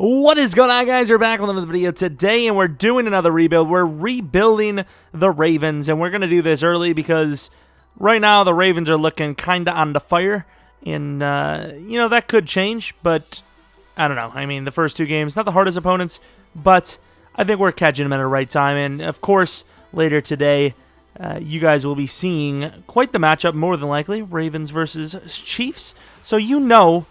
What is going on, guys? We're back with another video today, and we're doing another rebuild. We're rebuilding the Ravens, and we're going to do this early because right now the Ravens are looking kind of on the fire, and, you know, that could change, but I don't know. I mean, the first two games, not the hardest opponents, but I think we're catching them at the right time, and, of course, later today, you guys will be seeing quite the matchup, more than likely, Ravens versus Chiefs, so you know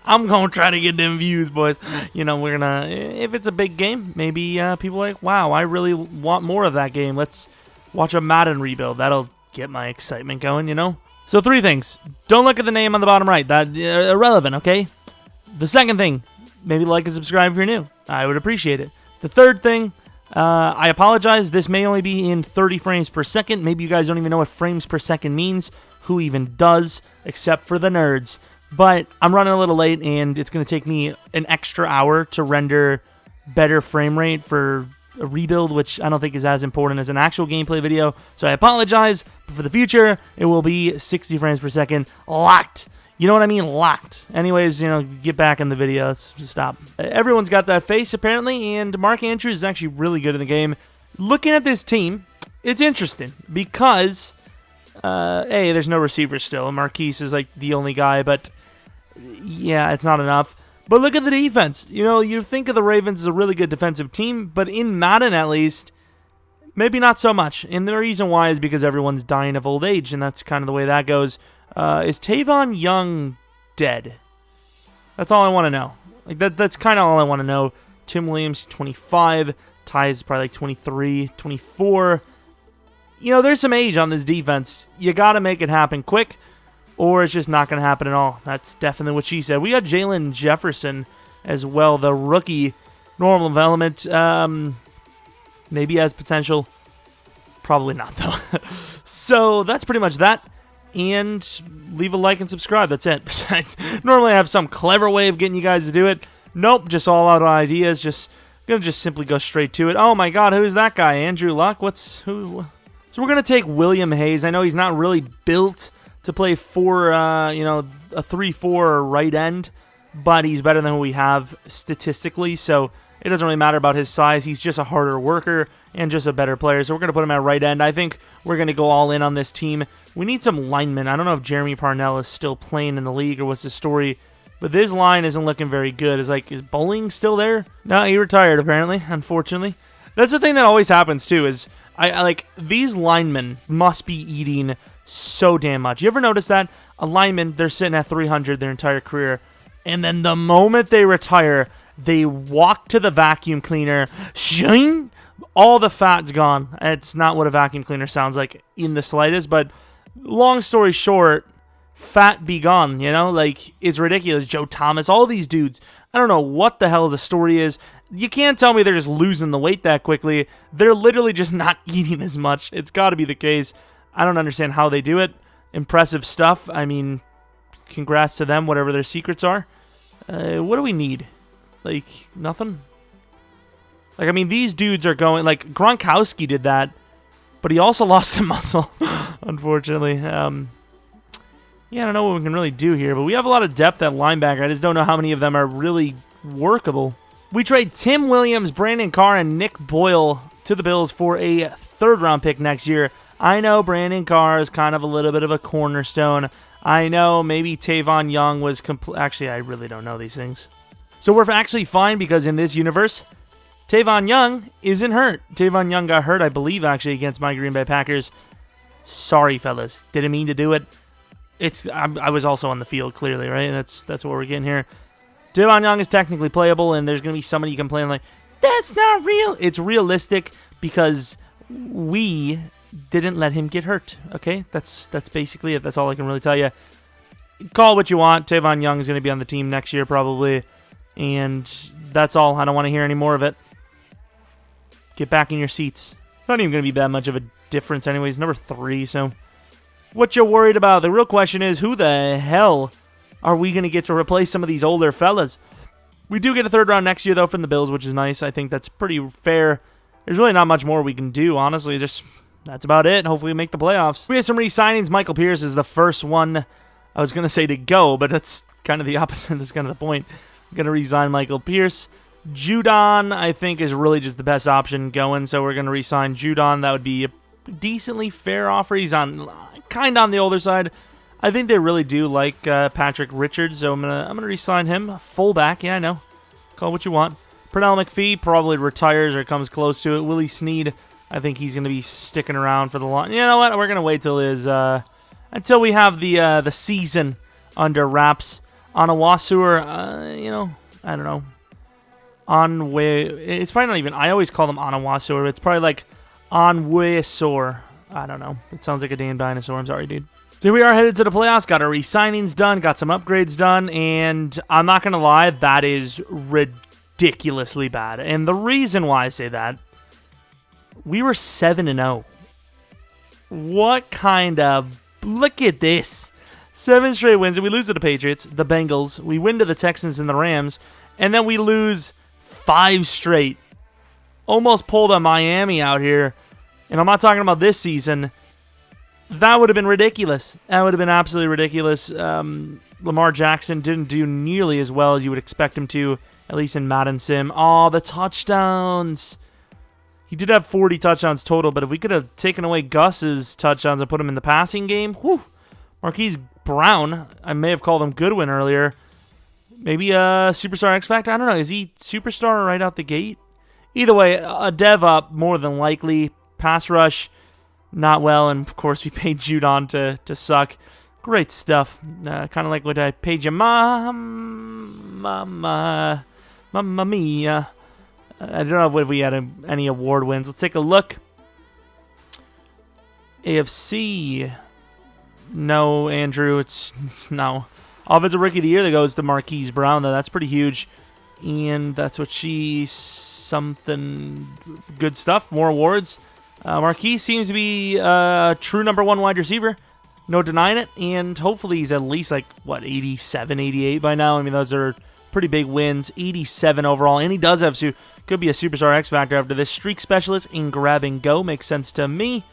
I'm going to try to get them views, boys. You know, we're going to, if it's a big game, maybe people are like, wow, I really want more of that game. Let's watch a Madden rebuild. That'll get my excitement going, you know? So 3 things. Don't look at the name on the bottom right. That's irrelevant, okay? The second thing, maybe like and subscribe if you're new. I would appreciate it. The third thing, I apologize. This may only be in 30 frames per second. Maybe you guys don't even know what frames per second means. Who even does, except for the nerds. But I'm running a little late, and it's going to take me an extra hour to render better frame rate for a rebuild, which I don't think is as important as an actual gameplay video. So I apologize, but for the future, it will be 60 frames per second, locked. You know what I mean? Locked. Anyways, you know, get back in the video. Let's just stop. Everyone's got that face, apparently, and Mark Andrews is actually really good in the game. Looking at this team, it's interesting because, A, there's no receivers still. Marquise is like the only guy, but yeah, it's not enough. But look at the defense. You know, you think of the Ravens as a really good defensive team, but in Madden at least, maybe not so much. And the reason why is because everyone's dying of old age, and that's kind of the way that goes. Is Tavon Young dead? That's all I want to know. Like that's kind of all I want to know. Tim Williams, 25. Ty is probably like 23, 24. You know, there's some age on this defense. You got to make it happen quick, or it's just not going to happen at all. That's definitely what she said. We got Jalen Jefferson as well, the rookie, normal development. Maybe has potential. Probably not, though. So that's pretty much that. And leave a like and subscribe. That's it. Besides, normally I have some clever way of getting you guys to do it. Nope, just all out ideas. Gonna just simply go straight to it. Oh my God, who's that guy? Andrew Luck? Who? So we're gonna take William Hayes. I know he's not really built to play for, you know, a 3-4 right end, but he's better than who we have statistically, so it doesn't really matter about his size. He's just a harder worker and just a better player, so we're going to put him at right end. I think we're going to go all in on this team. We need some linemen. I don't know if Jeremy Parnell is still playing in the league or what's the story, but this line isn't looking very good. Is Bowling still there? No, he retired, apparently, unfortunately. That's the thing that always happens, too, is I like these linemen must be eating so damn much. You ever notice that? A lineman, they're sitting at 300 their entire career, and then the moment they retire, they walk to the vacuum cleaner, shing, all the fat's gone. It's not what a vacuum cleaner sounds like in the slightest, but long story short, fat be gone, you know? Like, it's ridiculous. Joe Thomas, all these dudes, I don't know what the hell the story is. You can't tell me they're just losing the weight that quickly. They're literally just not eating as much. It's got to be the case. I don't understand how they do it. Impressive stuff. I mean, congrats to them, whatever their secrets are. What do we need? Like, nothing? Like, I mean, these dudes are going... Like, Gronkowski did that, but he also lost the muscle, unfortunately. Yeah, I don't know what we can really do here, but we have a lot of depth at linebacker. I just don't know how many of them are really workable. We trade Tim Williams, Brandon Carr, and Nick Boyle to the Bills for a 3rd-round pick next year. I know Brandon Carr is kind of a little bit of a cornerstone. I know maybe Tavon Young was... Actually, I really don't know these things. So we're actually fine because in this universe, Tavon Young isn't hurt. Tavon Young got hurt, I believe, actually, against my Green Bay Packers. Sorry, fellas. Didn't mean to do it. I was also on the field, clearly, right? That's what we're getting here. Tavon Young is technically playable, and there's going to be somebody complaining like, that's not real. It's realistic because we didn't let him get hurt, okay? That's basically it. That's all I can really tell you. Call it what you want. Tavon Young is going to be on the team next year, probably. And that's all. I don't want to hear any more of it. Get back in your seats. Not even going to be that much of a difference anyways. Number 3, so what you worried about? The real question is, who the hell are we going to get to replace some of these older fellas? We do get a 3rd round next year, though, from the Bills, which is nice. I think that's pretty fair. There's really not much more we can do, honestly. Just that's about it. Hopefully we make the playoffs. We have some re-signings. Michael Pierce is the first one I was going to say to go, but that's kind of the opposite. That's kind of the point. Going to re-sign Michael Pierce. Judon, I think, is really just the best option going, so we're going to re-sign Judon. That would be a decently fair offer. He's on kind of on the older side. I think they really do like Patrick Richards, so I'm gonna re-sign him. Fullback, yeah, I know. Call it what you want. Pernell McPhee probably retires or comes close to it. Willie Snead, I think he's gonna be sticking around for the long. You know what? We're gonna wait till until we have the season under wraps. Onawasur, you know, I don't know. It's probably not even. I always call them Onawasur. It's probably like Onwesaur. I don't know. It sounds like a damn dinosaur. I'm sorry, dude. So here we are headed to the playoffs. Got our re-signings done. Got some upgrades done. And I'm not going to lie, that is ridiculously bad. And the reason why I say that, we were 7-0. What kind of... Look at this. 7 straight wins. And we lose to the Patriots, the Bengals. We win to the Texans and the Rams. And then we lose 5 straight. Almost pulled a Miami out here. And I'm not talking about this season. That would have been ridiculous. That would have been absolutely ridiculous. Lamar Jackson didn't do nearly as well as you would expect him to, at least in Madden Sim. Oh, the touchdowns. He did have 40 touchdowns total, but if we could have taken away Gus's touchdowns and put him in the passing game, whew. Marquise Brown, I may have called him Goodwin earlier. Maybe a Superstar X Factor? I don't know. Is he Superstar right out the gate? Either way, a dev up more than likely. Pass rush, not well. And, of course, we paid Judon to suck. Great stuff. Kind of like what I paid you. Mamma mia. I don't know if we had any award wins. Let's take a look. AFC. No, Andrew. It's no. Offensive Rookie of the Year that goes to Marquise Brown, though. That's pretty huge. And that's what something good stuff. More awards. Marquise seems to be a true number 1 wide receiver. No denying it. And hopefully he's at least 87, 88 by now. I mean, those are pretty big wins. 87 overall. And he does have could be a Superstar X Factor after this. Streak Specialist in grab and go. Makes sense to me.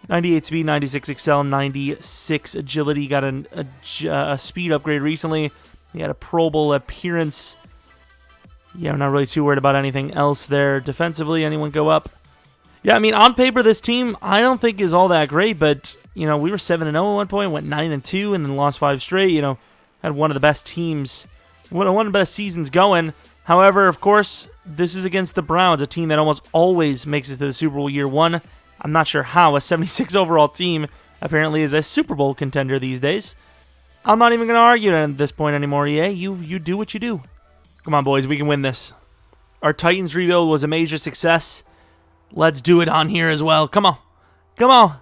98 speed, 96 excel, 96 agility. Got a speed upgrade recently. He had a Pro Bowl appearance. Yeah, I'm not really too worried about anything else there. Defensively, anyone go up? Yeah, I mean, on paper, this team, I don't think is all that great, but, you know, we were 7-0 at one point, went 9-2, and then lost 5 straight, you know, had one of the best teams, one of the best seasons going. However, of course, this is against the Browns, a team that almost always makes it to the Super Bowl year 1. I'm not sure how a 76 overall team apparently is a Super Bowl contender these days. I'm not even going to argue at this point anymore, EA. You do what you do. Come on, boys, we can win this. Our Titans rebuild was a major success. Let's do it on here as well. Come on. Come on.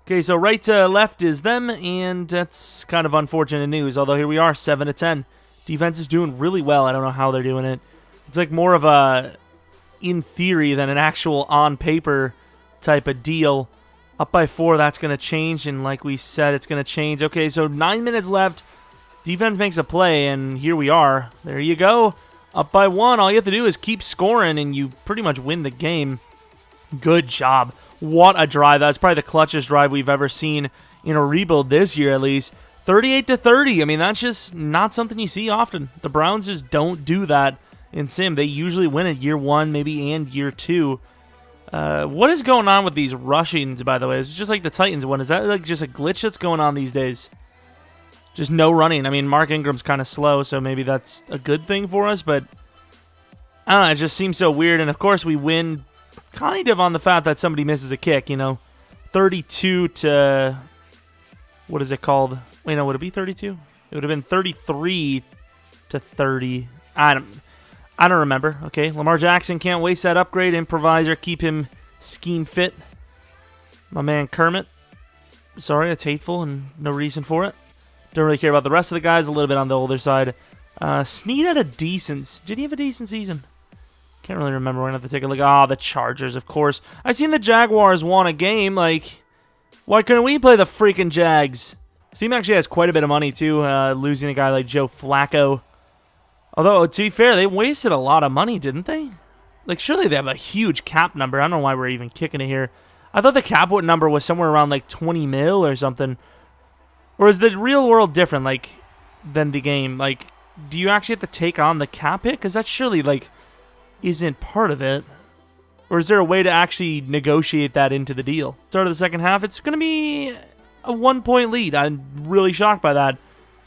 Okay, so right to left is them, and that's kind of unfortunate news. Although here we are, 7-10. Defense is doing really well. I don't know how they're doing it. It's like more of a in theory than an actual on paper type of deal. Up by 4, that's going to change, and like we said, it's going to change. Okay, so 9 minutes left. Defense makes a play, and here we are. There you go. Up by 1. All you have to do is keep scoring, and you pretty much win the game. Good job. What a drive. That's probably the clutchest drive we've ever seen in a rebuild this year, at least. 38-30. I mean, that's just not something you see often. The Browns just don't do that in Sim. They usually win it year 1, maybe, and year 2. What is going on with these rushings, by the way? Is it just like the Titans one? Is that like just a glitch that's going on these days? Just no running. I mean, Mark Ingram's kind of slow, so maybe that's a good thing for us, but I don't know. It just seems so weird. And, of course, we win kind of on the fact that somebody misses a kick, you know. 32 to... What is it called? Wait, no, would it be 32? It would have been 33 to 30. I don't remember. Okay, Lamar Jackson can't waste that upgrade. Improviser, keep him scheme fit. My man Kermit. Sorry, that's hateful and no reason for it. Don't really care about the rest of the guys. A little bit on the older side. Snead had a decent... Did he have a decent season? Can't really remember. We're going to have to take a look. Ah, the Chargers, of course. I seen the Jaguars won a game. Like, why couldn't we play the freaking Jags? This team actually has quite a bit of money, too. Losing a guy like Joe Flacco. Although, to be fair, they wasted a lot of money, didn't they? Like, surely they have a huge cap number. I don't know why we're even kicking it here. I thought the cap number was somewhere around, like, 20 mil or something. Or is the real world different, like, than the game? Like, do you actually have to take on the cap hit? Because that surely, like, isn't part of it. Or is there a way to actually negotiate that into the deal? Start of the second half, it's going to be a 1-point lead. I'm really shocked by that.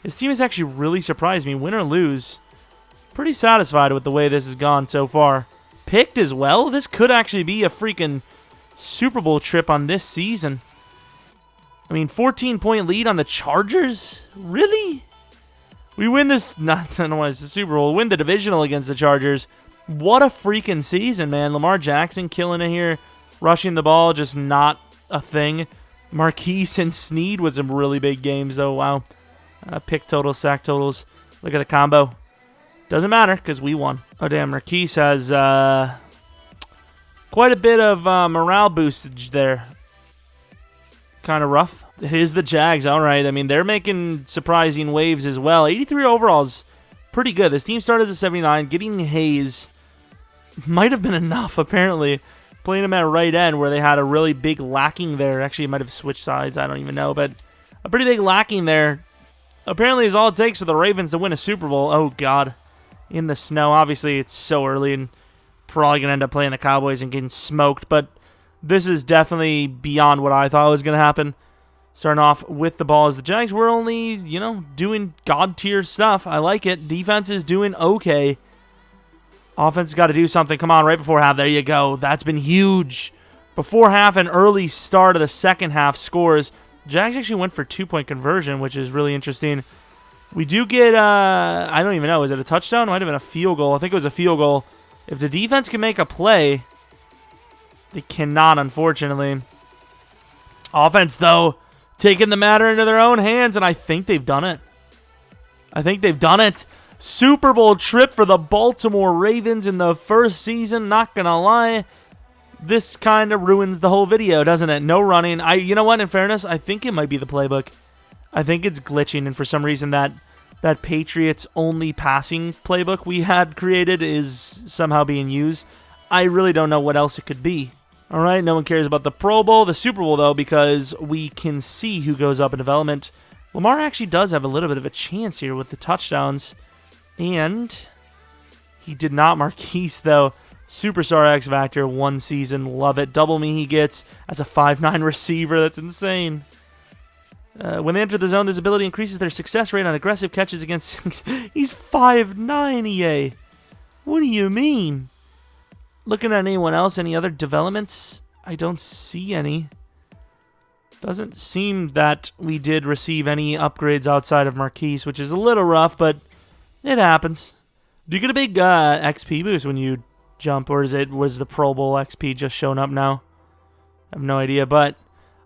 This team has actually really surprised me. Win or lose, pretty satisfied with the way this has gone so far. Picked as well? This could actually be a freaking Super Bowl trip on this season. I mean, 14-point lead on the Chargers? Really? We win this, not I don't know why it's the Super Bowl, win the divisional against the Chargers. What a freaking season, man. Lamar Jackson killing it here. Rushing the ball, just not a thing. Marquise and Snead with some really big games, though. Wow. Pick totals, sack totals. Look at the combo. Doesn't matter, because we won. Oh, damn. Marquise has quite a bit of morale boostage there. Kind of rough. It is the Jags. All right. I mean, they're making surprising waves as well. 83 overalls. Pretty good. This team started as a 79. Getting Hayes might have been enough, apparently. Playing him at right end where they had a really big lacking there. Actually, it might have switched sides. I don't even know. But a pretty big lacking there. Apparently is all it takes for the Ravens to win a Super Bowl. Oh, God. In the snow. Obviously, it's so early and probably going to end up playing the Cowboys and getting smoked. But this is definitely beyond what I thought was going to happen. Starting off with the ball as the Jags were only, doing God-tier stuff. I like it. Defense is doing okay. Offense has got to do something. Come on, right before half. There you go. That's been huge. Before half, an early start of the second half scores. Jags actually went for 2-point conversion, which is really interesting. We do get, I don't even know. Is it a touchdown? It might have been a field goal. I think it was a field goal. If the defense can make a play, they cannot, unfortunately. Offense, though, taking the matter into their own hands, and I think they've done it. Super Bowl trip for the Baltimore Ravens in the first season. Not going to lie. This kind of ruins the whole video, doesn't it? No running. You know what? In fairness, I think it might be the playbook. I think it's glitching, and for some reason that Patriots only passing playbook we had created is somehow being used. I really don't know what else it could be. All right, no one cares about the Pro Bowl, the Super Bowl, though, because we can see who goes up in development. Lamar actually does have a little bit of a chance here with the touchdowns, and he did not. Marquise, though, Superstar X Factor, 1 season, love it. Double me he gets as a 5'9 receiver, that's insane. When they enter the zone, this ability increases their success rate on aggressive catches against... He's 5'9", EA. What do you mean? Looking at anyone else, any other developments? I don't see any. Doesn't seem that we did receive any upgrades outside of Marquise, which is a little rough, but it happens. Do you get a big XP boost when you jump, or was the Pro Bowl XP just showing up now? I have no idea, but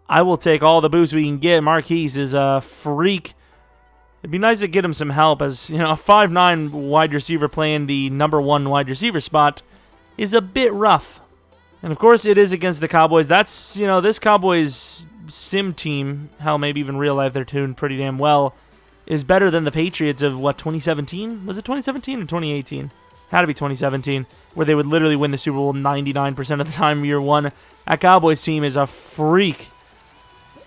I will take all the boosts we can get. Marquise is a freak. It'd be nice to get him some help, as a 5'9 wide receiver playing the #1 wide receiver spot is a bit rough. And of course it is against the Cowboys. That's, this Cowboys sim team, hell, maybe even real life, they're doing pretty damn well, is better than the Patriots of, 2017? Was it 2017 or 2018? Had to be 2017, where they would literally win the Super Bowl 99% of the time year one. That Cowboys team is a freak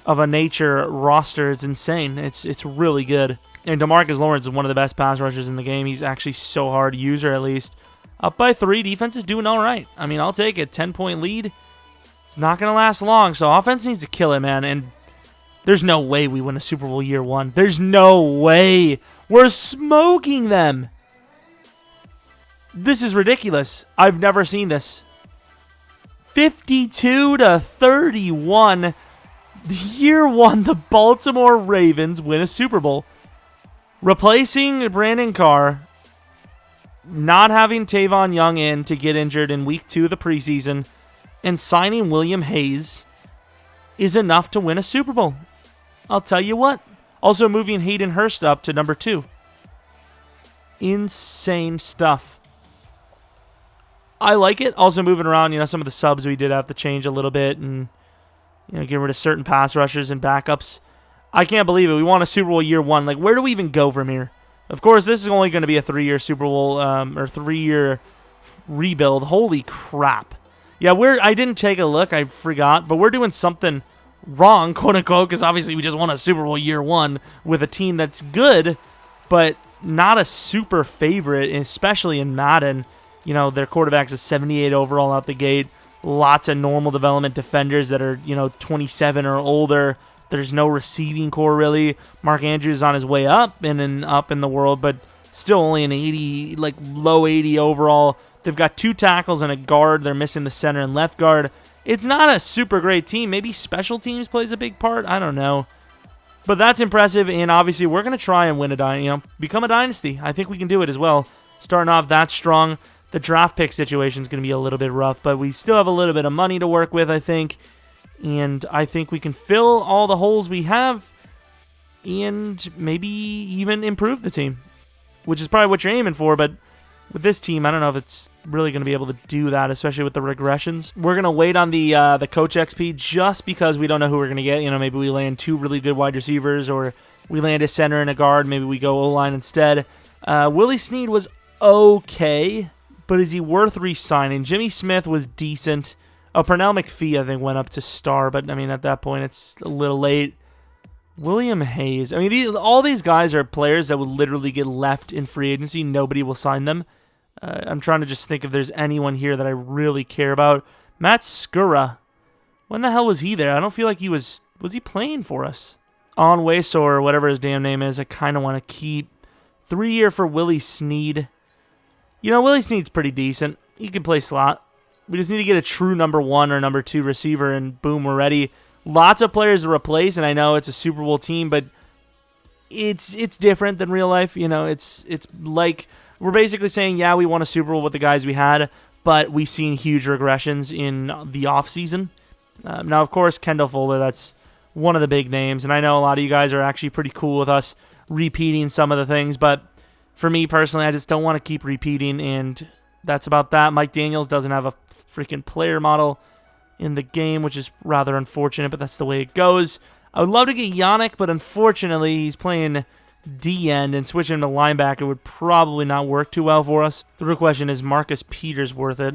of a nature roster. It's insane. It's really good. And DeMarcus Lawrence is one of the best pass rushers in the game. He's actually so hard to use, or at least up by 3. Defense is doing all right. I mean, I'll take it. 10-point lead. It's not going to last long, so offense needs to kill it, man. And there's no way we win a Super Bowl year one. There's no way. We're smoking them. This is ridiculous. I've never seen this. 52-31. Year one, the Baltimore Ravens win a Super Bowl. Replacing Brandon Carr, not having Tavon Young in to get injured in week 2 of the preseason, and signing William Hayes is enough to win a Super Bowl. I'll tell you what. Also moving Hayden Hurst up to number 2. Insane stuff. I like it. Also moving around, some of the subs we did have to change a little bit, and get rid of certain pass rushers and backups. I can't believe it. We won a Super Bowl year one. Like, where do we even go from here? Of course, this is only going to be a 3-year Super Bowl, or 3-year rebuild. Holy crap. Yeah, I didn't take a look. I forgot. But we're doing something wrong, quote-unquote, because obviously we just won a Super Bowl year one with a team that's good. But not a super favorite, especially in Madden. You know, their quarterback's a 78 overall out the gate. Lots of normal development defenders that are, 27 or older. There's no receiving core, really. Mark Andrews is on his way up and up in the world, but still only an 80, like low 80 overall. They've got 2 tackles and a guard. They're missing the center and left guard. It's not a super great team. Maybe special teams plays a big part. I don't know. But that's impressive, and obviously we're going to try and win become a dynasty. I think we can do it as well. Starting off that strong. The draft pick situation is going to be a little bit rough, but we still have a little bit of money to work with, I think. And I think we can fill all the holes we have and maybe even improve the team, which is probably what you're aiming for. But with this team, I don't know if it's really going to be able to do that, especially with the regressions. We're going to wait on the coach XP just because we don't know who we're going to get. Maybe we land 2 really good wide receivers, or we land a center and a guard. Maybe we go O-line instead. Willie Snead was okay, but is he worth re-signing? Jimmy Smith was decent. Oh, Pernell McPhee, I think, went up to star, but, at that point, it's a little late. William Hayes. All these guys are players that would literally get left in free agency. Nobody will sign them. I'm trying to just think if there's anyone here that I really care about. Matt Skura. When the hell was he there? I don't feel like he was he playing for us? Onwuasor, or whatever his damn name is, I kind of want to keep. 3-year for Willie Snead. Willie Snead's pretty decent. He can play slot. We just need to get a true number 1 or number 2 receiver, and boom, we're ready. Lots of players to replace, and I know it's a Super Bowl team, but it's different than real life. It's like we're basically saying, yeah, we won a Super Bowl with the guys we had, but we've seen huge regressions in the offseason. Now, of course, Kendall Fuller, that's one of the big names, and I know a lot of you guys are actually pretty cool with us repeating some of the things, but for me personally, I just don't want to keep repeating, and that's about that. Mike Daniels doesn't have a freaking player model in the game, which is rather unfortunate, but that's the way it goes. I would love to get Yannick, but unfortunately, he's playing D-end, and switching him to linebacker would probably not work too well for us. The real question is, Marcus Peters worth it?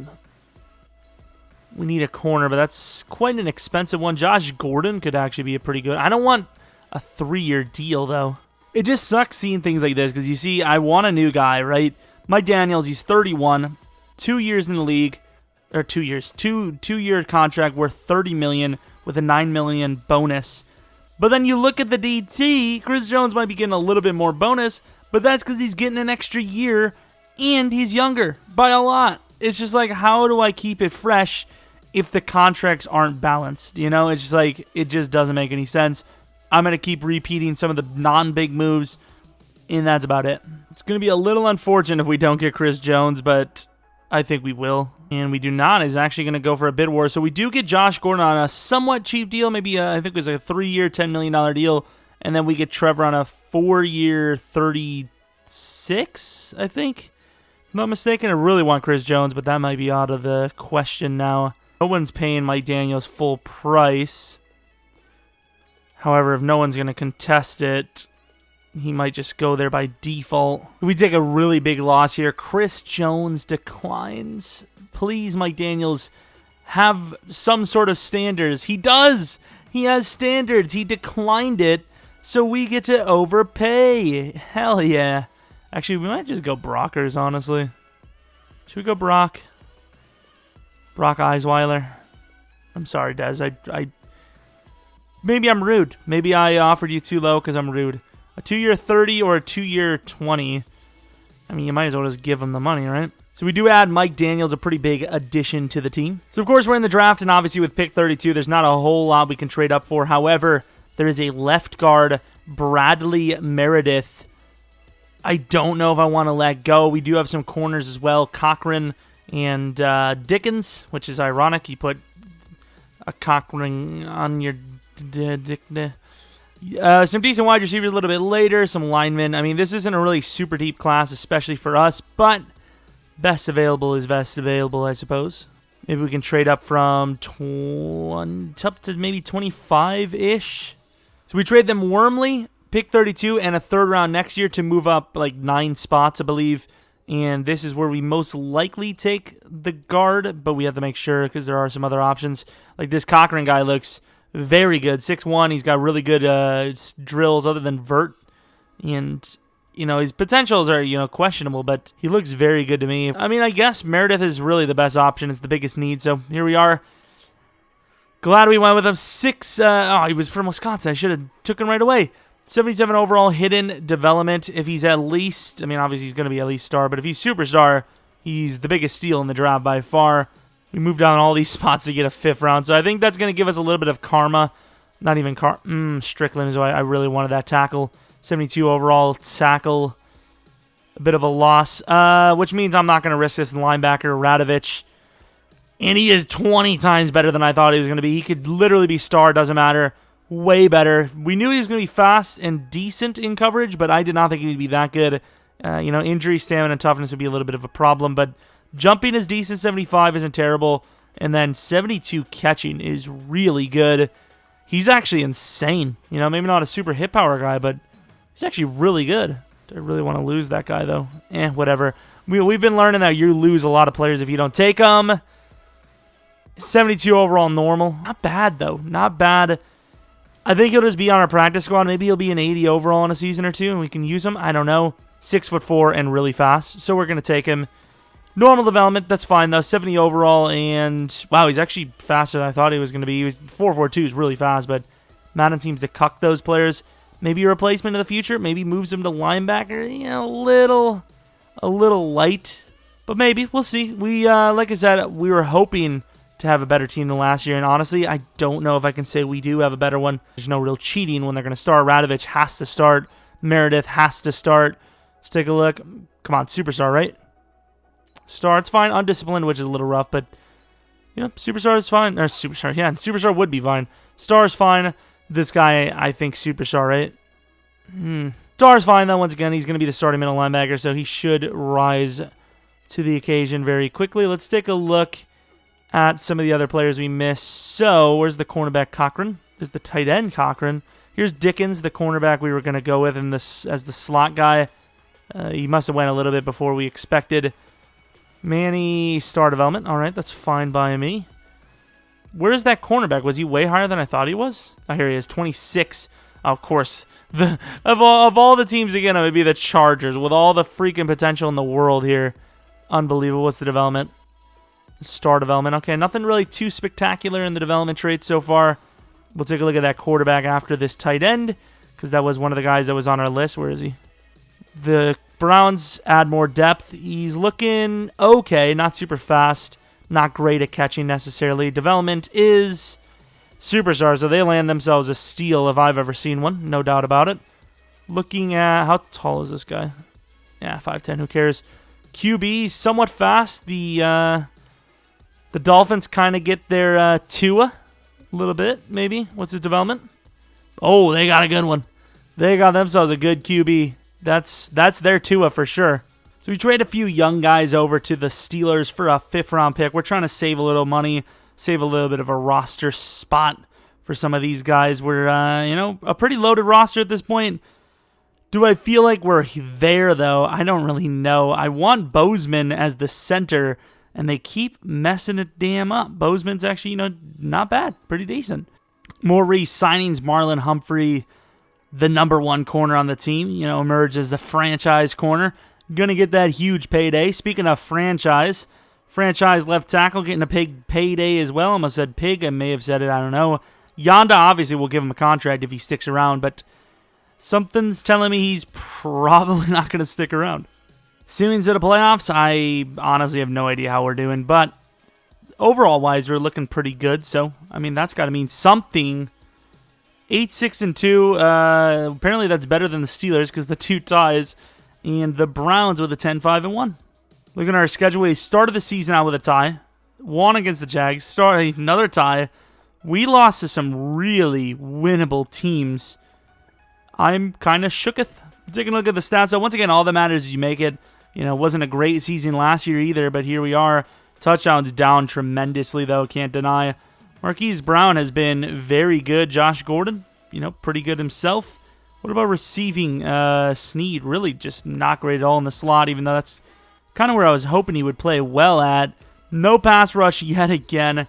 We need a corner, but that's quite an expensive one. Josh Gordon could actually be a pretty good. I don't want a 3-year deal, though. It just sucks seeing things like this, because you see, I want a new guy, right? Mike Daniels, he's 31, 2 years in the league, or 2 years, two-year contract worth $30 million with a $9 million bonus. But then you look at the DT, Chris Jones might be getting a little bit more bonus, but that's because he's getting an extra year, and he's younger by a lot. It's just like, how do I keep it fresh if the contracts aren't balanced? It's just like, it just doesn't make any sense. I'm going to keep repeating some of the non-big moves, and that's about it. It's going to be a little unfortunate if we don't get Chris Jones, but I think we will. And we do not. He's actually going to go for a bid war. So we do get Josh Gordon on a somewhat cheap deal. Maybe I think it was a 3-year, $10 million deal. And then we get Trevor on a 4-year, 36, I think. If I'm not mistaken. I really want Chris Jones, but that might be out of the question now. No one's paying Mike Daniels full price. However, if no one's going to contest it, he might just go there by default. We take a really big loss here. Chris Jones declines. Please, Mike Daniels, have some sort of standards. He does. He has standards. He declined it, so we get to overpay. Hell yeah. Actually, we might just go Brockers, honestly. Should we go Brock? Brock Eisweiler. I'm sorry, Des. Maybe I'm rude. Maybe I offered you too low because I'm rude. A 2-year 30 or a 2-year 20. You might as well just give him the money, right? So we do add Mike Daniels, a pretty big addition to the team. So, of course, we're in the draft, and obviously with pick 32, there's not a whole lot we can trade up for. However, there is a left guard, Bradley Meredith. I don't know if I want to let go. We do have some corners as well, Cochran and Dickens, which is ironic. You put a Cochran on your... some decent wide receivers a little bit later, some linemen. This isn't a really super deep class, especially for us, but best available is best available, I suppose. Maybe we can trade up from 20 up to maybe 25-ish. So we trade them Wormley, pick 32, and a 3rd round next year to move up like 9 spots, I believe. And this is where we most likely take the guard, but we have to make sure because there are some other options. Like this Cochran guy looks very good. 6'1", he's got really good drills other than vert. And his potentials are, questionable, but he looks very good to me. I mean, I guess Meredith is really the best option. It's the biggest need, so here we are. Glad we went with him. He was from Wisconsin. I should have took him right away. 77 overall, hidden development. If he's at least, I mean, obviously he's going to be at least star, but if he's superstar, he's the biggest steal in the draft by far. We moved down all these spots to get a 5th round, so I think that's going to give us a little bit of karma. Not even Strickland is why I really wanted that tackle. 72 overall tackle. A bit of a loss, which means I'm not going to risk this in linebacker, Radovich. And he is 20 times better than I thought he was going to be. He could literally be star, doesn't matter. Way better. We knew he was going to be fast and decent in coverage, but I did not think he'd be that good. Injury, stamina, and toughness would be a little bit of a problem, but jumping is decent. 75 isn't terrible. And then 72 catching is really good. He's actually insane. Maybe not a super hit power guy, but he's actually really good. I really want to lose that guy, though. Whatever. We've been learning that you lose a lot of players if you don't take them. 72 overall normal. Not bad, though. Not bad. I think he'll just be on our practice squad. Maybe he'll be an 80 overall in a season or two, and we can use him. I don't know. 6'4" and really fast, so we're going to take him. Normal development, that's fine, though. 70 overall, and wow, he's actually faster than I thought he was going to be. He was 4.42 is really fast, but Madden seems to cuck those players. Maybe a replacement in the future. Maybe moves him to linebacker. A little light, but maybe. We'll see. We, like I said, we were hoping to have a better team than last year, and honestly, I don't know if I can say we do have a better one. There's no real cheating when they're going to start. Radovich has to start. Meredith has to start. Let's take a look. Come on, superstar, right? Star, it's fine. Undisciplined, which is a little rough, but, superstar is fine. Or superstar, yeah, superstar would be fine. Star is fine. This guy, I think, superstar, right? Star is fine, though. Once again, he's going to be the starting middle linebacker, so he should rise to the occasion very quickly. Let's take a look at some of the other players we missed. So, where's the cornerback Cochran? There's the tight end Cochran. Here's Dickens, the cornerback we were going to go with as the slot guy. He must have went a little bit before we expected. Manny, star development. All right, that's fine by me. Where's that cornerback? Was he way higher than I thought he was? Oh, here he is, 26. Oh, of course. Of all the teams, again, it would be the Chargers with all the freaking potential in the world here. Unbelievable. What's the development? Star development. Okay, nothing really too spectacular in the development traits so far. We'll take a look at that quarterback after this tight end, because that was one of the guys that was on our list. Where is he? The Browns add more depth. He's looking okay, not super fast, not great at catching necessarily. Development is superstar, so they land themselves a steal if I've ever seen one, no doubt about it. Looking at, how tall is this guy? Yeah, 5'10", who cares? QB, somewhat fast. The Dolphins kind of get their Tua a little bit, maybe. What's his development? Oh, they got a good one. They got themselves a good QB. That's their Tua for sure. So we trade a few young guys over to the Steelers for a 5th round pick. We're trying to save a little money, save a little bit of a roster spot for some of these guys. We're, a pretty loaded roster at this point. Do I feel like we're there, though? I don't really know. I want Bozeman as the center, and they keep messing it damn up. Bozeman's actually, not bad. Pretty decent. More re-signings. Marlon Humphrey, the #1 corner on the team, emerged as the franchise corner. Gonna get that huge payday. Speaking of franchise left tackle getting a big payday as well. Almost said pig. I may have said it. I don't know. Yanda obviously will give him a contract if he sticks around, but something's telling me he's probably not going to stick around. Assuming to the playoffs, I honestly have no idea how we're doing, but overall-wise, we're looking pretty good, so, that's got to mean something. 8-6-2, apparently that's better than the Steelers because the 2 ties, and the Browns with a 10-5-1. Looking at our schedule, we started the season out with a tie, won against the Jags, another tie. We lost to some really winnable teams. I'm kind of shooketh. Taking a look at the stats. So once again, all that matters is you make it. It wasn't a great season last year either, but here we are. Touchdowns down tremendously, though, can't deny. Marquise Brown has been very good. Josh Gordon, pretty good himself. What about receiving? Snead, really just not great at all in the slot, even though that's kind of where I was hoping he would play well at. No pass rush yet again.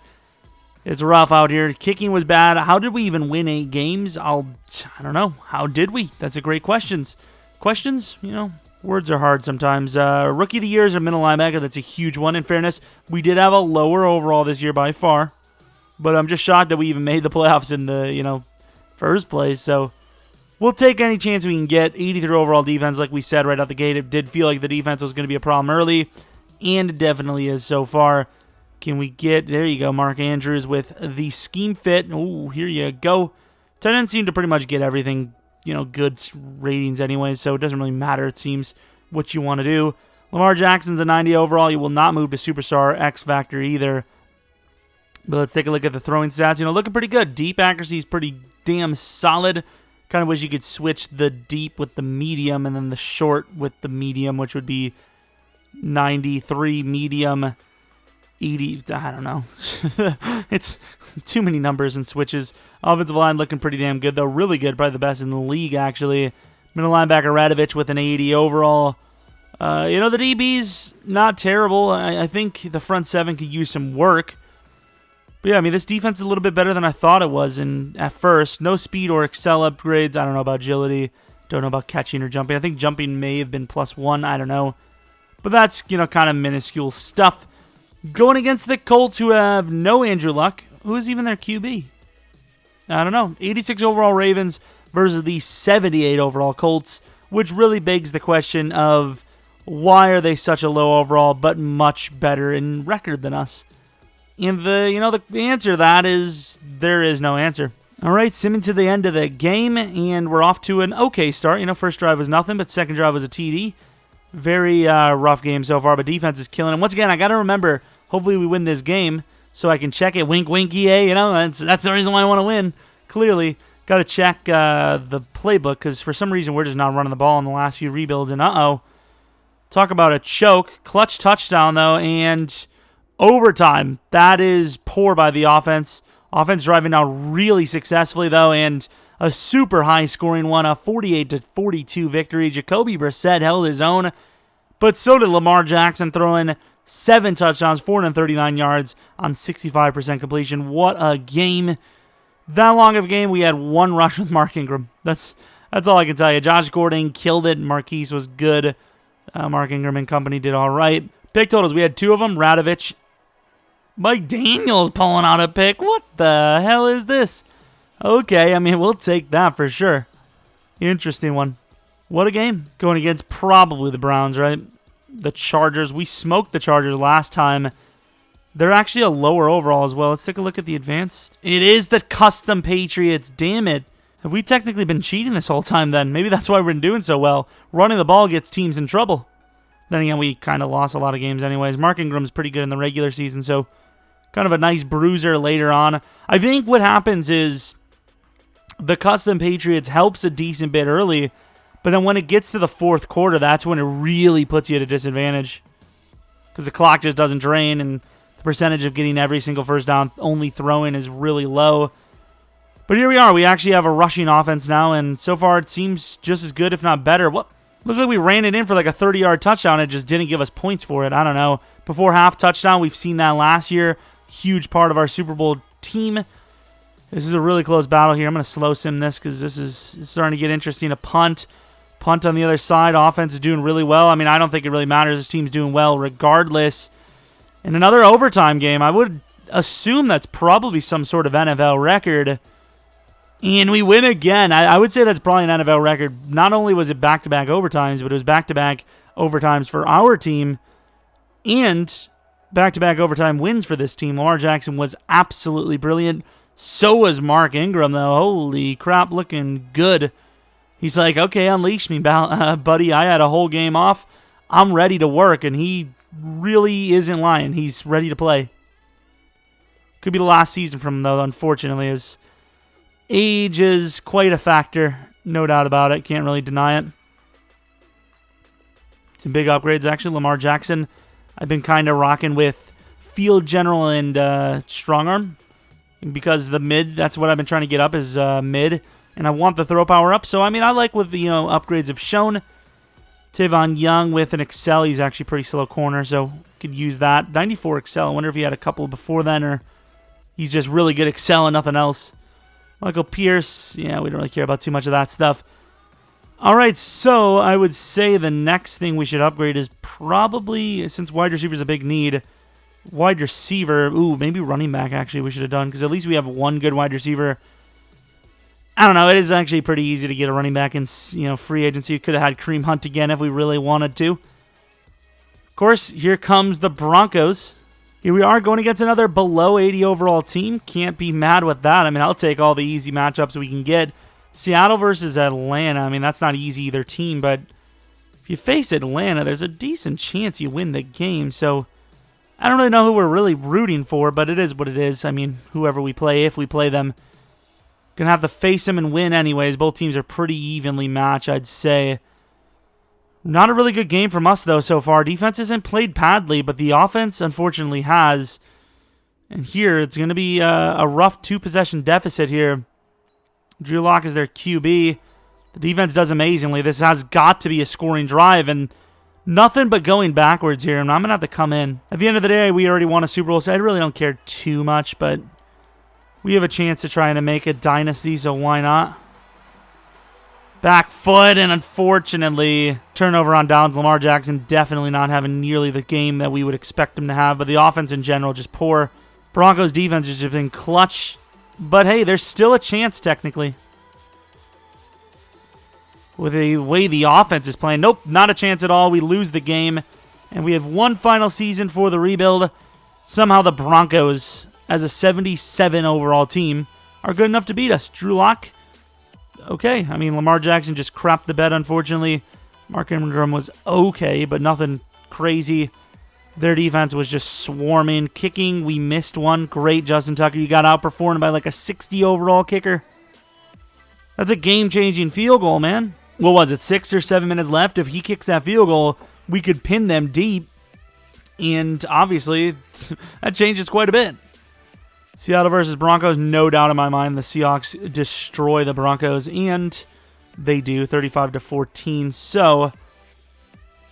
It's rough out here. Kicking was bad. How did we even win 8 games? I don't know. How did we? That's a great question. Questions? Words are hard sometimes. Rookie of the Year is a middle linebacker. That's a huge one. In fairness, we did have a lower overall this year by far. But I'm just shocked that we even made the playoffs in the, first place. So we'll take any chance we can get. 83 overall defense, like we said right out the gate. It did feel like the defense was going to be a problem early. And it definitely is so far. Can we get, there you go, Mark Andrews with the scheme fit. Oh, here you go. Tight ends seem to pretty much get everything, good ratings anyway, so it doesn't really matter, it seems, what you want to do. Lamar Jackson's a 90 overall. You will not move to Superstar X Factor either. But let's take a look at the throwing stats. Looking pretty good. Deep accuracy is pretty damn solid. Kind of wish you could switch the deep with the medium and then the short with the medium, which would be 93 medium, 80, I don't know. It's too many numbers and switches. Offensive line looking pretty damn good, though. Really good. Probably the best in the league, actually. Middle linebacker Radovich with an 80 overall. The DB's not terrible. I think the front seven could use some work. But yeah, this defense is a little bit better than I thought it was at first. No speed or excel upgrades. I don't know about agility. Don't know about catching or jumping. I think jumping may have been +1. I don't know. But that's, kind of minuscule stuff. Going against the Colts, who have no Andrew Luck. Who is even their QB? I don't know. 86 overall Ravens versus the 78 overall Colts, which really begs the question of why are they such a low overall but much better in record than us? And the answer to that is there is no answer. All right, simming to the end of the game, and we're off to an okay start. First drive was nothing, but second drive was a TD. Very rough game so far, but defense is killing. And once again, I got to remember, hopefully we win this game so I can check it. Wink, wink, EA. That's the reason why I want to win. Clearly, got to check the playbook because for some reason we're just not running the ball in the last few rebuilds. And talk about a choke. Clutch touchdown, though, and overtime. That is poor by the offense. Offense driving now really successfully, though, and a super high-scoring one, a 48-42 victory. Jacoby Brissett held his own, but so did Lamar Jackson, throwing 7 touchdowns, 439 yards on 65% completion. What a game. That long of a game, we had 1 rush with Mark Ingram. That's all I can tell you. Josh Gordon killed it. Marquise was good. Mark Ingram and company did all right. Pick totals, we had 2 of them. Radovich. Mike Daniels pulling out a pick. What the hell is this? Okay, we'll take that for sure. Interesting one. What a game. Going against probably the Browns, right? The Chargers. We smoked the Chargers last time. They're actually a lower overall as well. Let's take a look at the advanced. It is the custom Patriots. Damn it. Have we technically been cheating this whole time then? Maybe that's why we've been doing so well. Running the ball gets teams in trouble. Then again, we kind of lost a lot of games anyways. Mark Ingram's pretty good in the regular season, so kind of a nice bruiser later on. I think what happens is the custom Patriots helps a decent bit early, but then when it gets to the fourth quarter, that's when it really puts you at a disadvantage because the clock just doesn't drain and the percentage of getting every single first down only throwing is really low. But here we are. We actually have a rushing offense now, and so far it seems just as good, if not better. What? Looked like we ran it in for like a 30-yard touchdown. It just didn't give us points for it. I don't know. Before half touchdown, we've seen that last year. Huge part of our Super Bowl team. This is a really close battle here. I'm going to slow sim this because this is starting to get interesting. A punt. Punt on the other side. Offense is doing really well. I don't think it really matters. This team's doing well regardless. In another overtime game, I would assume that's probably some sort of NFL record. And we win again. I would say that's probably an NFL record. Not only was it back-to-back overtimes, but it was back-to-back overtimes for our team and back-to-back overtime wins for this team. Lamar Jackson was absolutely brilliant. So was Mark Ingram, though. Holy crap, looking good. He's like, okay, unleash me, buddy. I had a whole game off. I'm ready to work, and he really isn't lying. He's ready to play. Could be the last season from him, though, unfortunately. His age is quite a factor. No doubt about it. Can't really deny it. Some big upgrades, actually. Lamar Jackson, I've been kind of rocking with field general and strong arm. Because the mid, that's what I've been trying to get up is mid. And I want the throw power up. So, I like what the upgrades have shown. Tavon Young with an Excel. He's actually pretty slow corner, so could use that. 94 Excel. I wonder if he had a couple before then, or he's just really good Excel and nothing else. Michael Pierce. Yeah, we don't really care about too much of that stuff. All right, so I would say the next thing we should upgrade is probably, since wide receiver is a big need, wide receiver. Ooh, maybe running back actually we should have done, because at least we have one good wide receiver. I don't know. It is actually pretty easy to get a running back in, free agency. We could have had Kareem Hunt again if we really wanted to. Of course, here comes the Broncos. Here we are going against another below 80 overall team. Can't be mad with that. I mean, I'll take all the easy matchups we can get. Seattle versus Atlanta. I mean, that's not easy either team, but if you face Atlanta, there's a decent chance you win the game. So I don't really know who we're really rooting for, but it is what it is. I mean, whoever we play, if we play them, gonna have to face them and win anyways. Both teams are pretty evenly matched, I'd say. Not a really good game from us, though, so far. Defense hasn't played badly, but the offense, unfortunately, has. And here, it's going to be a rough two-possession deficit here. Drew Lock is their QB. The defense does amazingly. This has got to be a scoring drive, and nothing but going backwards here, and I'm going to have to come in. At the end of the day, we already won a Super Bowl, so I really don't care too much, but we have a chance to try and make a dynasty, so why not? Back foot, and unfortunately, turnover on downs. Lamar Jackson definitely not having nearly the game that we would expect him to have, but the offense in general just poor. Broncos defense has just been clutch, but hey, there's still a chance technically. With the way the offense is playing, nope, not a chance at all. We lose the game, and we have one final season for the rebuild. Somehow the Broncos, as a 77 overall team, are good enough to beat us. Drew Lock. Okay, I mean, Lamar Jackson just crapped the bed, unfortunately. Mark Ingram was okay, but nothing crazy. Their defense was just swarming. Kicking, we missed one. Great, Justin Tucker. You got outperformed by like a 60 overall kicker. That's a game-changing field goal, man. What was it, 6 or 7 minutes left? If he kicks that field goal, we could pin them deep. And obviously, that changes quite a bit. Seattle versus Broncos, no doubt in my mind. The Seahawks destroy the Broncos, and they do, 35-14. So,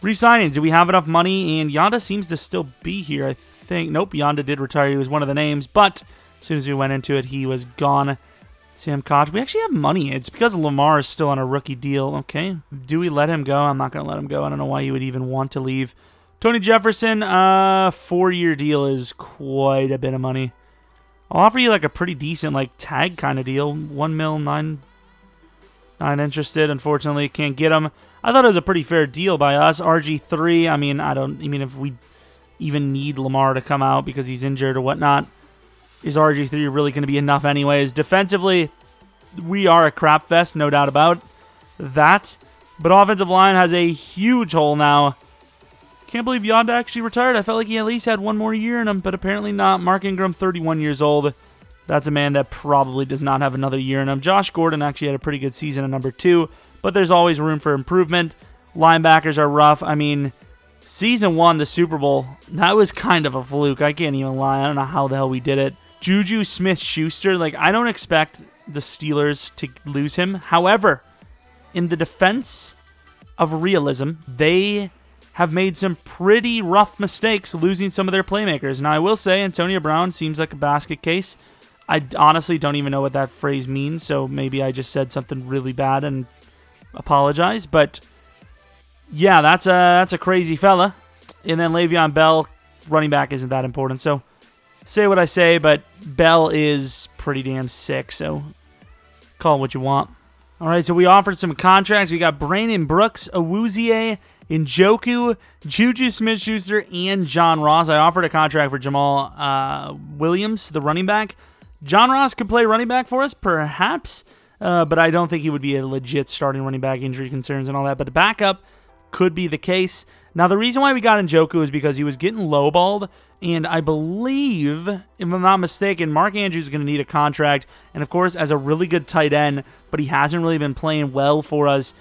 re-signings. Do we have enough money? And Yonda seems to still be here, I think. Nope, Yonda did retire. He was one of the names, but as soon as we went into it, he was gone. Sam Koch. We actually have money. It's because Lamar is still on a rookie deal. Okay. Do we let him go? I'm not going to let him go. I don't know why you would even want to leave. Tony Jefferson, 4-year deal is quite a bit of money. I'll offer you like a pretty decent like tag kind of deal. 1 mil, 9 interested. Unfortunately, can't get him. I thought it was a pretty fair deal by us. RG3, I mean if we even need Lamar to come out because he's injured or whatnot, is RG3 really going to be enough anyways? Defensively, we are a crap fest, no doubt about that. But offensive line has a huge hole now. Can't believe Yonda actually retired. I felt like he at least had one more year in him, but apparently not. Mark Ingram, 31 years old. That's a man that probably does not have another year in him. Josh Gordon actually had a pretty good season at number 2, but there's always room for improvement. Linebackers are rough. I mean, season 1, the Super Bowl, that was kind of a fluke. I can't even lie. I don't know how the hell we did it. Juju Smith-Schuster, like, I don't expect the Steelers to lose him. However, in the defense of realism, they have made some pretty rough mistakes losing some of their playmakers. Now, I will say Antonio Brown seems like a basket case. I honestly don't even know what that phrase means, so maybe I just said something really bad and apologize. But, yeah, that's a crazy fella. And then Le'Veon Bell, running back, isn't that important. So, say what I say, but Bell is pretty damn sick, so call it what you want. All right, so we offered some contracts. We got Brandon Brooks, Awuzie, Njoku, Juju Smith-Schuster, and John Ross. I offered a contract for Jamal Williams, the running back. John Ross could play running back for us, perhaps, but I don't think he would be a legit starting running back, injury concerns and all that. But the backup could be the case. Now, the reason why we got Njoku is because he was getting lowballed, and I believe, if I'm not mistaken, Mark Andrews is going to need a contract, and of course, as a really good tight end, but he hasn't really been playing well for us.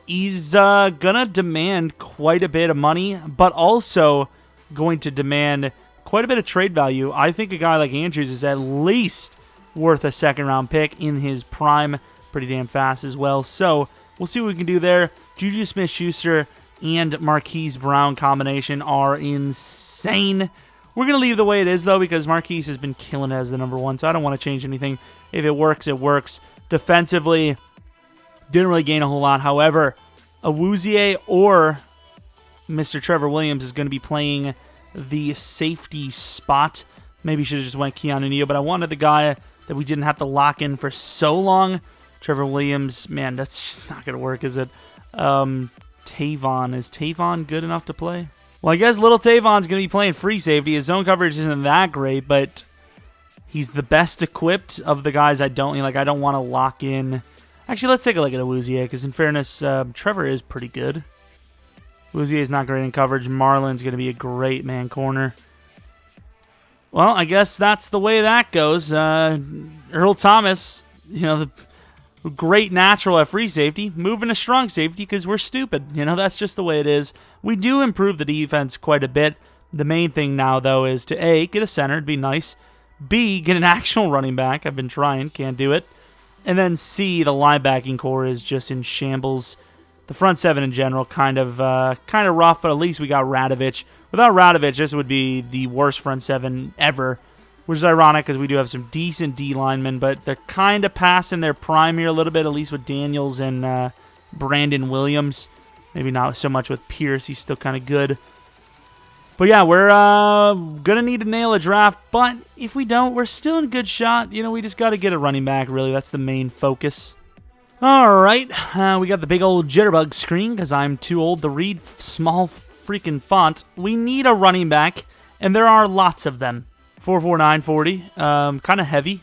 He's going to demand quite a bit of money, but also going to demand quite a bit of trade value. I think a guy like Andrews is at least worth a second-round pick in his prime. Pretty damn fast as well. So we'll see what we can do there. Juju Smith-Schuster and Marquise Brown combination are insane. We're going to leave the way it is, though, because Marquise has been killing it as the number 1, so I don't want to change anything. If it works, it works. Defensively, Didn't really gain a whole lot. However, Awuzie or Mr. Trevor Williams is going to be playing the safety spot. Maybe should have just went Keanu Neal, but I wanted the guy that we didn't have to lock in for so long. Trevor Williams, man, that's just not going to work, is it? Tavon. Is Tavon good enough to play? Well, I guess little Tavon's going to be playing free safety. His zone coverage isn't that great, but he's the best equipped of the guys I don't want to lock in. Actually, let's take a look at Awuzie, because in fairness, Trevor is pretty good. Awuzie is not great in coverage. Marlon's going to be a great man corner. Well, I guess that's the way that goes. Earl Thomas, the great natural at free safety, moving to strong safety because we're stupid. That's just the way it is. We do improve the defense quite a bit. The main thing now, though, is to A, get a center. It'd be nice. B, get an actual running back. I've been trying. Can't do it. And then C, the linebacking core is just in shambles. The front seven in general, kind of rough, but at least we got Radovich. Without Radovich, this would be the worst front seven ever, which is ironic because we do have some decent D linemen, but they're kind of passing their prime here a little bit, at least with Daniels and Brandon Williams. Maybe not so much with Pierce. He's still kind of good. But yeah, we're going to need to nail a draft, but if we don't, we're still in good shot. We just got to get a running back, really. That's the main focus. All right, we got the big old jitterbug screen because I'm too old to read small freaking font. We need a running back, and there are lots of them. 4.4940, kind of heavy.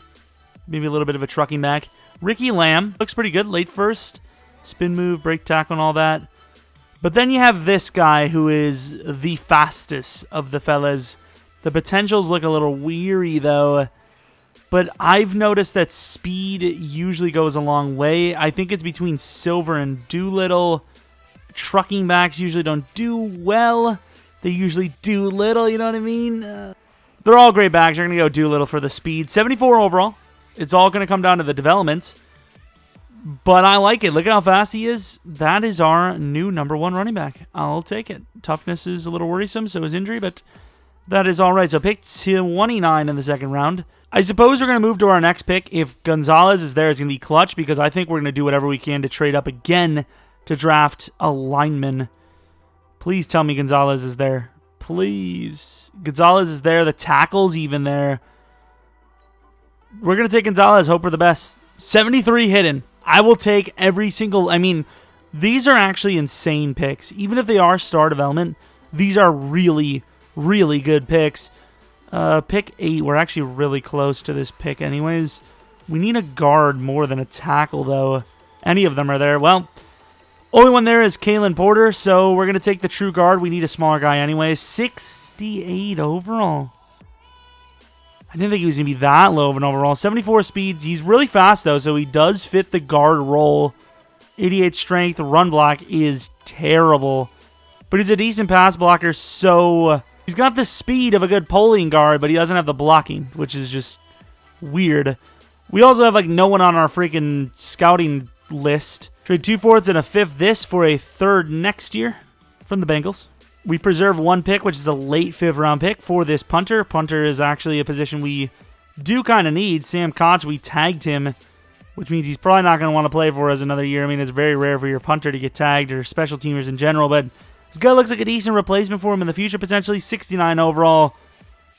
Maybe a little bit of a trucking back. Ricky Lamb looks pretty good. Late first, spin move, break tackle, and all that. But then you have this guy who is the fastest of the fellas. The potentials look a little weary, though. But I've noticed that speed usually goes a long way. I think it's between Silver and Doolittle. Trucking backs usually don't do well. They usually do little, you know what I mean? They're all great backs. You're going to go Doolittle for the speed. 74 overall. It's all going to come down to the development. But I like it. Look at how fast he is. That is our new #1 running back. I'll take it. Toughness is a little worrisome, so is injury, but that is all right. So pick 29 in the second round. I suppose we're going to move to our next pick. If Gonzalez is there, it's going to be clutch because I think we're going to do whatever we can to trade up again to draft a lineman. Please tell me Gonzalez is there. Please. Gonzalez is there. The tackle's even there. We're going to take Gonzalez. Hope for the best. 73 hidden. I will take every single... these are actually insane picks. Even if they are star development, these are really, really good picks. Pick 8. We're actually really close to this pick anyways. We need a guard more than a tackle, though. Any of them are there. Well, only one there is Kalen Porter, so we're going to take the true guard. We need a smaller guy anyways. 68 overall. I didn't think he was going to be that low of an overall. 74 speeds. He's really fast, though, so he does fit the guard role. 88 strength. Run block is terrible. But he's a decent pass blocker, so he's got the speed of a good polling guard, but he doesn't have the blocking, which is just weird. We also have, no one on our freaking scouting list. Trade 2 fourths and a fifth this for a third next year from the Bengals. We preserve 1 pick, which is a late 5th round pick for this punter. Punter is actually a position we do kind of need. Sam Koch, we tagged him, which means he's probably not going to want to play for us another year. It's very rare for your punter to get tagged or special teamers in general, but this guy looks like a decent replacement for him in the future, potentially. 69 overall.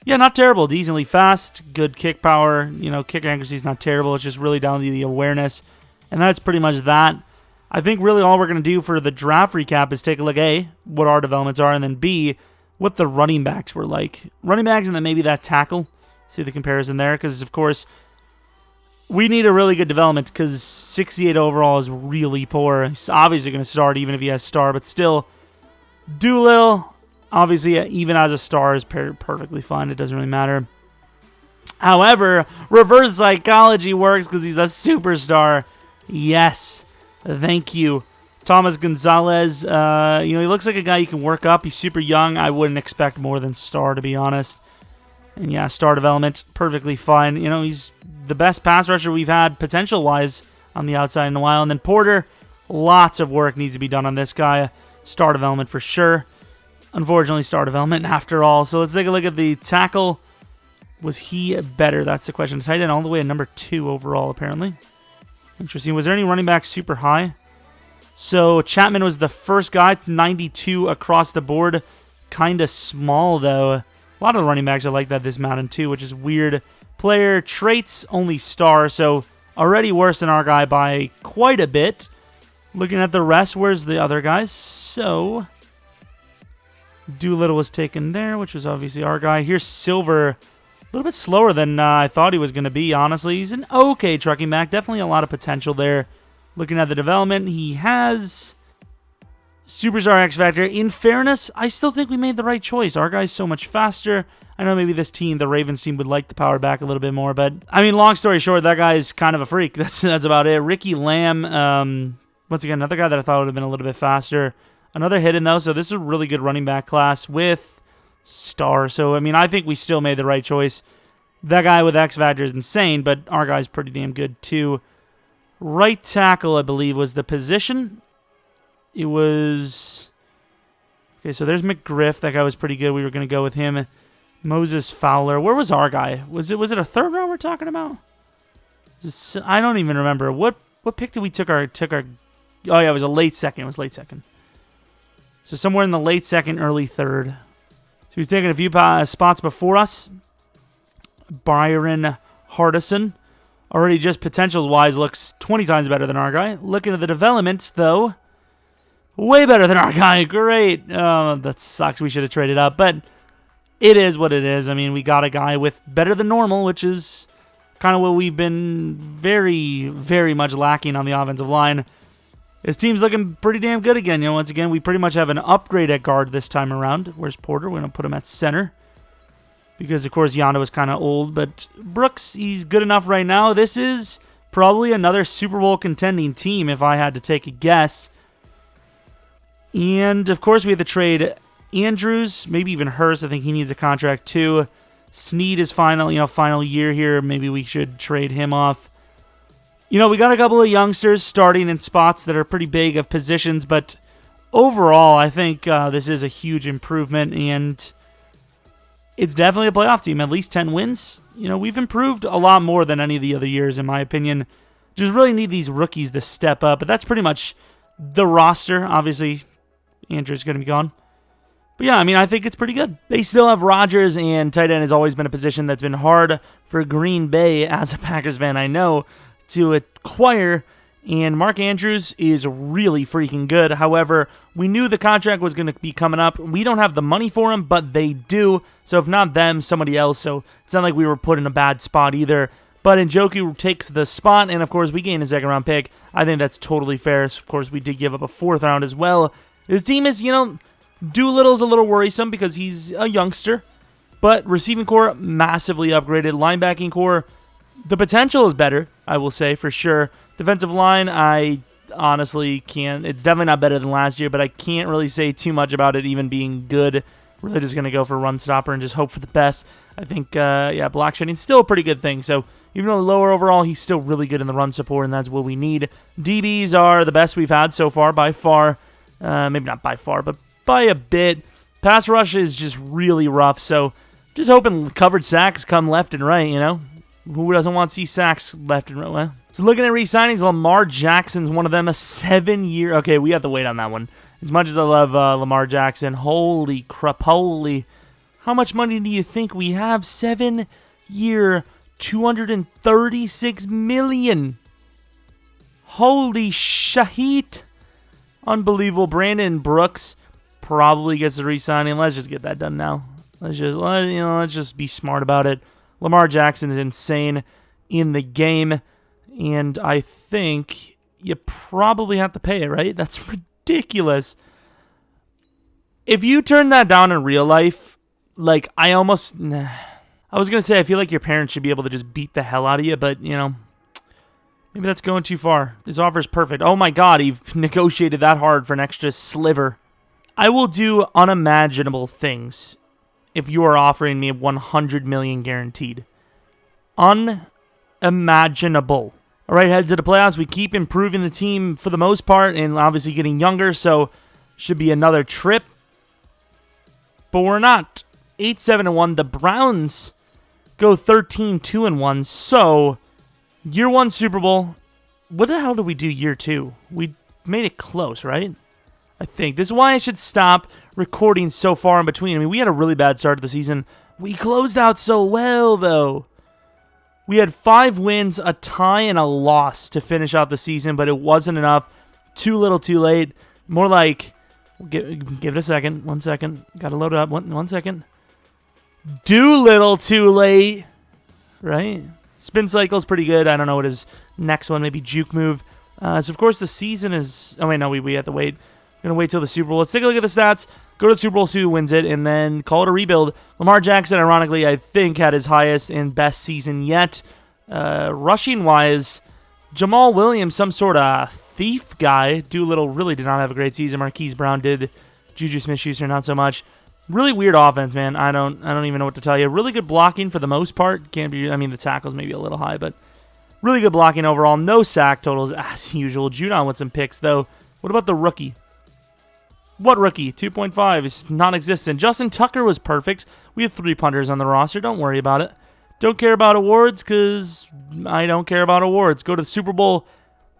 Yeah, not terrible. Decently fast. Good kick power. Kick accuracy is not terrible. It's just really down to the awareness. And that's pretty much that. I think really all we're going to do for the draft recap is take a look, A, what our developments are, and then B, what the running backs were like. Running backs and then maybe that tackle. See the comparison there, because, of course, we need a really good development because 68 overall is really poor. He's obviously going to start even if he has star, but still, Doolittle, obviously, even as a star, is perfectly fine. It doesn't really matter. However, reverse psychology works because he's a superstar. Yes. Thank you. Thomas Gonzalez, he looks like a guy you can work up. He's super young. I wouldn't expect more than star, to be honest. And yeah, star development, perfectly fine. He's the best pass rusher we've had potential-wise on the outside in a while. And then Porter, lots of work needs to be done on this guy. Star development for sure. Unfortunately, star development after all. So let's take a look at the tackle. Was he better? That's the question. Tight end all the way at #2 overall, apparently. Interesting. Was there any running back super high? So Chapman was the first guy, 92 across the board. Kind of small, though. A lot of the running backs are like that this Madden, too, which is weird. Player traits, only star, so already worse than our guy by quite a bit. Looking at the rest, where's the other guys? So Doolittle was taken there, which was obviously our guy. Here's Silver, a little bit slower than I thought he was going to be, honestly. He's an okay trucking back. Definitely a lot of potential there. Looking at the development, he has Superstar X Factor. In fairness, I still think we made the right choice. Our guy's so much faster. I know maybe this team, the Ravens team, would like the power back a little bit more, but I mean, long story short, that guy's kind of a freak. That's about it. Ricky Lamb, once again, another guy that I thought would have been a little bit faster. Another hidden, though, so this is a really good running back class with star. So, I mean, I think we still made the right choice. That guy with X Factor is insane, but our guy's pretty damn good, too. Right tackle, I believe, was the position. It was... Okay, so there's McGriff. That guy was pretty good. We were going to go with him. Moses Fowler. Where was our guy? Was it a third round we're talking about? I don't even remember. What pick did we took our... Oh, yeah, it was a late second. It was late second. So somewhere in the late second, early third. So he's taking a few spots before us. Byron Hardison. Already just potentials-wise looks 20 times better than our guy. Looking at the development, though, way better than our guy. Great. Oh, that sucks. We should have traded up, but it is what it is. I mean, we got a guy with better than normal, which is kind of what we've been very, very much lacking on the offensive line. His team's looking pretty damn good again. You know, once again, we pretty much have an upgrade at guard this time around. Where's Porter? We're going to put him at center. Because, of course, Yonda was kind of old. But Brooks, he's good enough right now. This is probably another Super Bowl contending team, if I had to take a guess. And, of course, we had to trade Andrews, maybe even Hurst. I think he needs a contract, too. Snead is final year here. Maybe we should trade him off. You know, we got a couple of youngsters starting in spots that are pretty big of positions. But overall, I think this is a huge improvement. And it's definitely a playoff team, at least 10 wins. You know, we've improved a lot more than any of the other years, in my opinion. Just really need these rookies to step up, but that's pretty much the roster. Obviously, Andrew's going to be gone. But yeah, I mean, I think it's pretty good. They still have Rodgers, and tight end has always been a position that's been hard for Green Bay, as a Packers fan, I know, to acquire. And Mark Andrews is really freaking good. However, we knew the contract was going to be coming up. We don't have the money for him, but they do. So if not them, somebody else. So it's not like we were put in a bad spot either. But Njoku takes the spot, and of course we gain a second-round pick. I think that's totally fair. Of course, we did give up a fourth round as well. His team is, you know, Doolittle's a little worrisome because he's a youngster. But receiving core, massively upgraded. Linebacking core, the potential is better, I will say, for sure. Defensive line, I honestly can't. It's definitely not better than last year, but I can't really say too much about it even being good. Really just going to go for run stopper and just hope for the best. I think, block shedding's still a pretty good thing. So even though lower overall, he's still really good in the run support, and that's what we need. DBs are the best we've had so far by far. Maybe not by far, but by a bit. Pass rush is just really rough, so just hoping covered sacks come left and right, you know? Who doesn't want to see sacks left and right? Well, so looking at re-signings, Lamar Jackson's one of them, a 7-year... Okay, we have to wait on that one. As much as I love Lamar Jackson, holy crap, holy... How much money do you think we have? 7-year, $236 million. Holy shahit. Unbelievable. Brandon Brooks probably gets the re-signing. Let's just get that done now. Let's just be smart about it. Lamar Jackson is insane in the game, and I think you probably have to pay it, right? That's ridiculous. If you turn that down in real life, like, I was going to say I feel like your parents should be able to just beat the hell out of you, but, you know, maybe that's going too far. His offer's perfect. Oh my God, you've negotiated that hard for an extra sliver. I will do unimaginable things if you are offering me $100 million guaranteed. Unimaginable. All right, head to the playoffs. We keep improving the team for the most part and obviously getting younger, so should be another trip. But we're not. 8-7-1. The Browns go 13-2-1. So, year one Super Bowl. What the hell did we do year two? We made it close, right? I think. This is why I should stop recording so far in between. I mean, we had a really bad start to the season. We closed out so well, though. We had 5 wins, a tie, and a loss to finish out the season, but it wasn't enough. Too little, too late. More like, give it a second. 1 second. Got to load it up. One second. Do little, too late. Right? Spin cycle's pretty good. I don't know what his next one, maybe juke move. So, of course, the season is... Oh, wait, no, we have to wait. Going to wait till the Super Bowl. Let's take a look at the stats. Go to the Super Bowl, see who wins it, and then call it a rebuild. Lamar Jackson, ironically, I think had his highest and best season yet. Rushing-wise, Jamal Williams, some sort of thief guy. Doolittle really did not have a great season. Marquise Brown did. Juju Smith-Schuster, not so much. Really weird offense, man. I don't even know what to tell you. Really good blocking for the most part. Can't be. I mean, the tackles maybe a little high, but really good blocking overall. No sack totals as usual. Judon with some picks, though. What about the rookie? What rookie? 2.5 is non-existent. Justin Tucker was perfect. We have 3 punters on the roster. Don't worry about it. Don't care about awards because I don't care about awards. Go to the Super Bowl,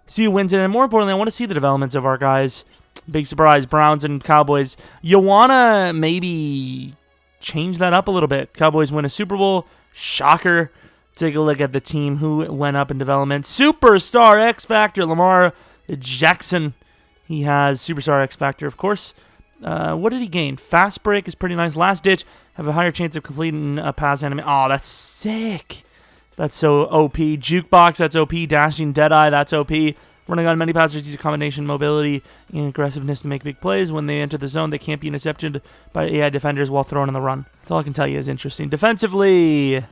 see who wins it, and more importantly, I want to see the developments of our guys. Big surprise, Browns and Cowboys. You want to maybe change that up a little bit. Cowboys win a Super Bowl. Shocker. Take a look at the team who went up in development. Superstar X Factor, Lamar Jackson. He has Superstar X Factor, of course. What did he gain? Fast Break is pretty nice. Last Ditch, have a higher chance of completing a pass anime. Oh, that's sick. That's so OP. Jukebox, that's OP. Dashing Deadeye, that's OP. Running on many passers use a combination mobility and aggressiveness to make big plays. When they enter the zone, they can't be intercepted by AI defenders while throwing on the run. That's all I can tell you is interesting. Defensively,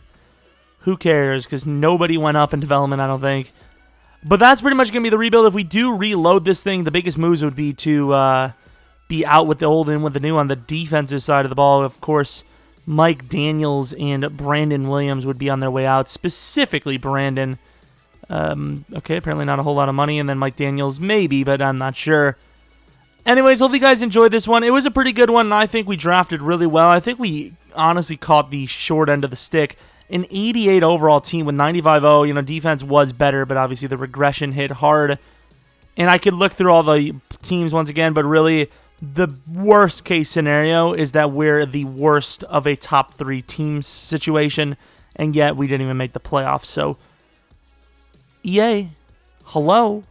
who cares? Because nobody went up in development, I don't think. But that's pretty much going to be the rebuild. If we do reload this thing, the biggest moves would be to be out with the old and with the new on the defensive side of the ball. Of course, Mike Daniels and Brandon Williams would be on their way out. Specifically, Brandon. Okay, apparently not a whole lot of money. And then Mike Daniels, maybe, but I'm not sure. Anyways, hope you guys enjoyed this one. It was a pretty good one, and I think we drafted really well. I think we honestly caught the short end of the stick. An 88 overall team with 95-0. You know, defense was better, but obviously the regression hit hard. And I could look through all the teams once again, but really the worst case scenario is that we're the worst of a top 3 teams situation, and yet we didn't even make the playoffs. So, EA, hello?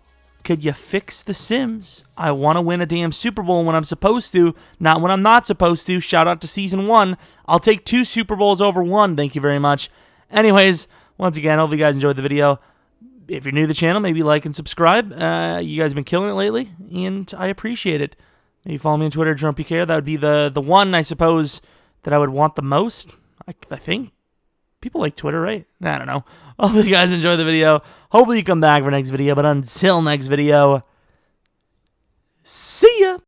Could you fix the Sims? I want to win a damn Super Bowl when I'm supposed to, not when I'm not supposed to. Shout out to Season 1. I'll take 2 Super Bowls over 1. Thank you very much. Anyways, once again, hope you guys enjoyed the video. If you're new to the channel, maybe like and subscribe. You guys have been killing it lately, and I appreciate it. Maybe follow me on Twitter, Jeromepkr. That would be the one, I suppose, that I would want the most. I think. People like Twitter, right? I don't know. Hope you guys enjoy the video. Hopefully you come back for next video. But until next video, see ya.